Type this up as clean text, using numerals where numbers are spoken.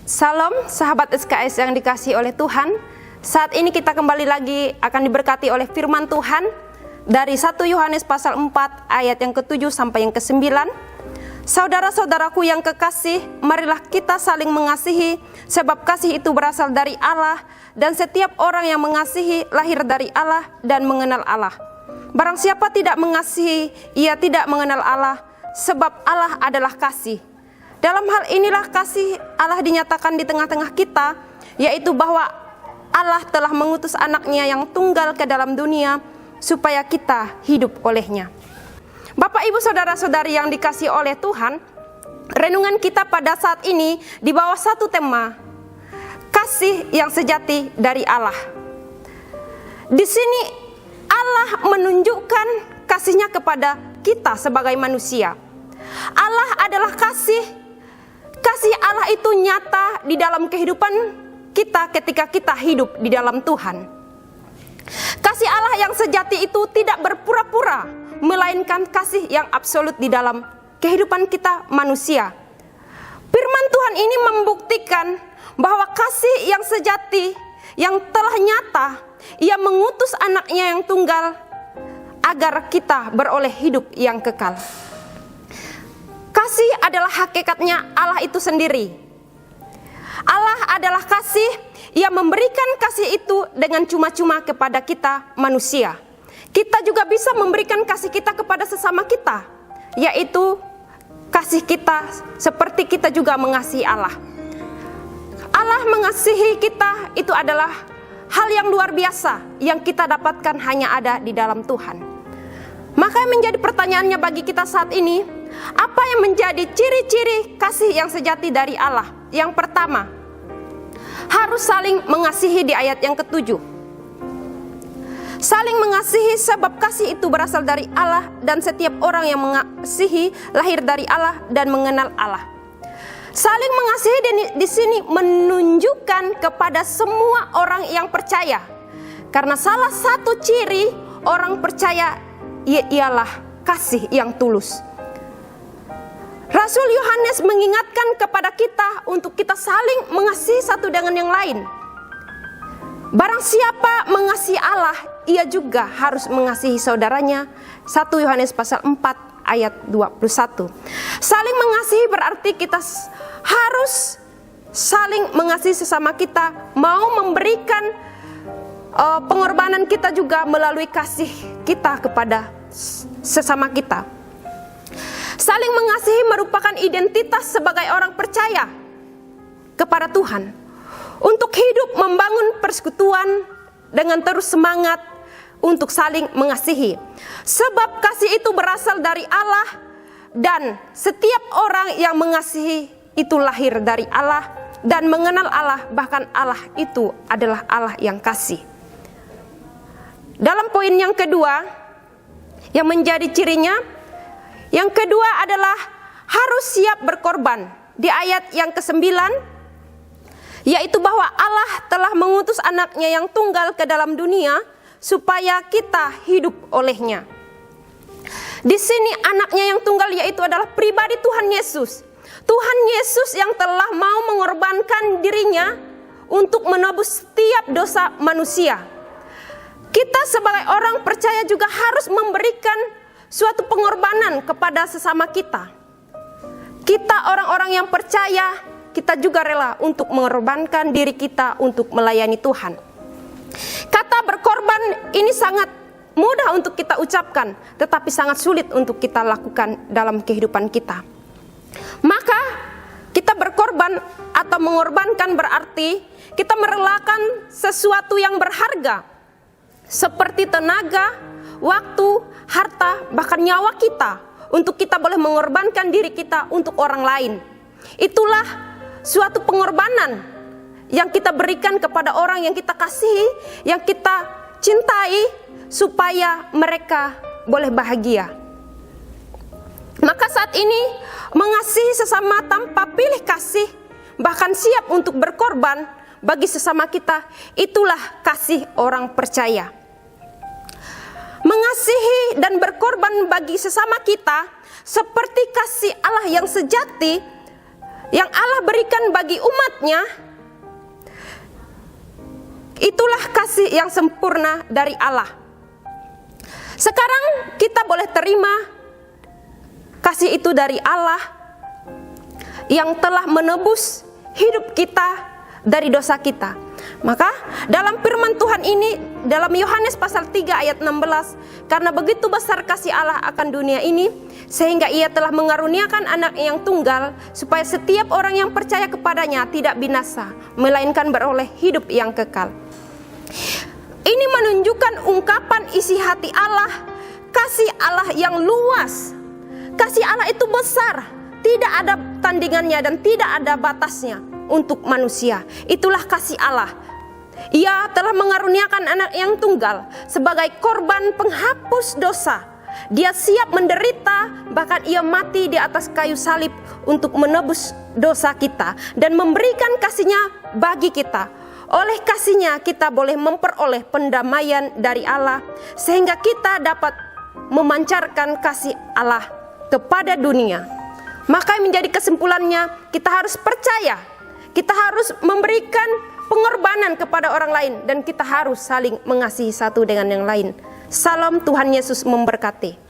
Salam sahabat SKS yang dikasihi oleh Tuhan. Saat ini kita kembali lagi akan diberkati oleh firman Tuhan dari 1 Yohanes pasal 4 ayat yang ke-7 sampai yang ke-9. Saudara-saudaraku yang kekasih, marilah kita saling mengasihi, sebab kasih itu berasal dari Allah, dan setiap orang yang mengasihi lahir dari Allah dan mengenal Allah. Barang siapa tidak mengasihi, ia tidak mengenal Allah, sebab Allah adalah kasih. Dalam hal inilah kasih Allah dinyatakan di tengah-tengah kita, yaitu bahwa Allah telah mengutus anaknya yang tunggal ke dalam dunia, supaya kita hidup olehnya. Bapak, Ibu, Saudara-saudari yang dikasihi oleh Tuhan, renungan kita pada saat ini di bawah satu tema, kasih yang sejati dari Allah. Di sini Allah menunjukkan kasihnya kepada kita sebagai manusia. Allah adalah kasih. Kasih Allah itu nyata di dalam kehidupan kita ketika kita hidup di dalam Tuhan. Kasih Allah yang sejati itu tidak berpura-pura, melainkan kasih yang absolut di dalam kehidupan kita manusia. Firman Tuhan ini membuktikan bahwa kasih yang sejati, yang telah nyata, Ia mengutus anaknya yang tunggal agar kita beroleh hidup yang kekal. Kasih adalah hakikatnya Allah itu sendiri. Allah adalah kasih, Ia memberikan kasih itu dengan cuma-cuma kepada kita manusia. Kita juga bisa memberikan kasih kita kepada sesama kita, yaitu kasih kita seperti kita juga mengasihi Allah. Allah mengasihi kita itu adalah hal yang luar biasa yang kita dapatkan hanya ada di dalam Tuhan. Maka menjadi pertanyaannya bagi kita saat ini, apa yang menjadi ciri-ciri kasih yang sejati dari Allah? Yang pertama, harus saling mengasihi di ayat yang ke-7. Saling mengasihi sebab kasih itu berasal dari Allah, dan setiap orang yang mengasihi lahir dari Allah dan mengenal Allah. Saling mengasihi di sini menunjukkan kepada semua orang yang percaya. Karena salah satu ciri orang percaya ialah kasih yang tulus. Rasul Yohanes mengingatkan kepada kita untuk kita saling mengasihi satu dengan yang lain. Barang siapa mengasihi Allah, ia juga harus mengasihi saudaranya. 1 Yohanes pasal 4 ayat 21. Saling mengasihi berarti kita harus saling mengasihi sesama kita, mau memberikan pengorbanan kita juga melalui kasih kita kepada sesama kita. Saling mengasihi merupakan identitas sebagai orang percaya kepada Tuhan. Untuk hidup membangun persekutuan dengan terus semangat untuk saling mengasihi. Sebab kasih itu berasal dari Allah, dan setiap orang yang mengasihi itu lahir dari Allah dan mengenal Allah, bahkan Allah itu adalah Allah yang kasih. Dalam poin yang kedua, yang menjadi cirinya, yang kedua adalah harus siap berkorban. Di ayat yang ke-9, yaitu bahwa Allah telah mengutus anaknya yang tunggal ke dalam dunia supaya kita hidup olehnya. Di sini anaknya yang tunggal yaitu adalah pribadi Tuhan Yesus. Tuhan Yesus yang telah mau mengorbankan dirinya untuk menebus setiap dosa manusia. Kita sebagai orang percaya juga harus memberikan suatu pengorbanan kepada sesama kita. Kita orang-orang yang percaya, kita juga rela untuk mengorbankan diri kita untuk melayani Tuhan. Kata berkorban ini sangat mudah untuk kita ucapkan, tetapi sangat sulit untuk kita lakukan dalam kehidupan kita. Maka kita berkorban atau mengorbankan berarti kita merelakan sesuatu yang berharga, seperti tenaga, waktu, harta, bahkan nyawa kita, untuk kita boleh mengorbankan diri kita untuk orang lain. Itulah suatu pengorbanan yang kita berikan kepada orang yang kita kasihi, yang kita cintai, supaya mereka boleh bahagia. Maka saat ini mengasihi sesama tanpa pilih kasih, bahkan siap untuk berkorban bagi sesama kita, itulah kasih orang percaya. Mengasihi dan berkorban bagi sesama kita seperti kasih Allah yang sejati yang Allah berikan bagi umatnya, itulah kasih yang sempurna dari Allah. Sekarang kita boleh terima kasih itu dari Allah yang telah menebus hidup kita dari dosa kita. Maka dalam firman Tuhan ini, dalam Yohanes pasal 3 ayat 16, karena begitu besar kasih Allah akan dunia ini, sehingga ia telah mengaruniakan anak yang tunggal, supaya setiap orang yang percaya kepadanya tidak binasa, melainkan beroleh hidup yang kekal. Ini menunjukkan ungkapan isi hati Allah, kasih Allah yang luas. Kasih Allah itu besar, tidak ada tandingannya dan tidak ada batasnya untuk manusia. Itulah kasih Allah. Ia telah mengaruniakan anak yang tunggal sebagai korban penghapus dosa. Dia siap menderita, bahkan ia mati di atas kayu salib untuk menebus dosa kita dan memberikan kasihnya bagi kita. Oleh kasihnya kita boleh memperoleh pendamaian dari Allah, sehingga kita dapat memancarkan kasih Allah kepada dunia. Maka menjadi kesimpulannya, kita harus percaya, kita harus memberikan pengorbanan kepada orang lain, dan kita harus saling mengasihi satu dengan yang lain. Salam, Tuhan Yesus memberkati.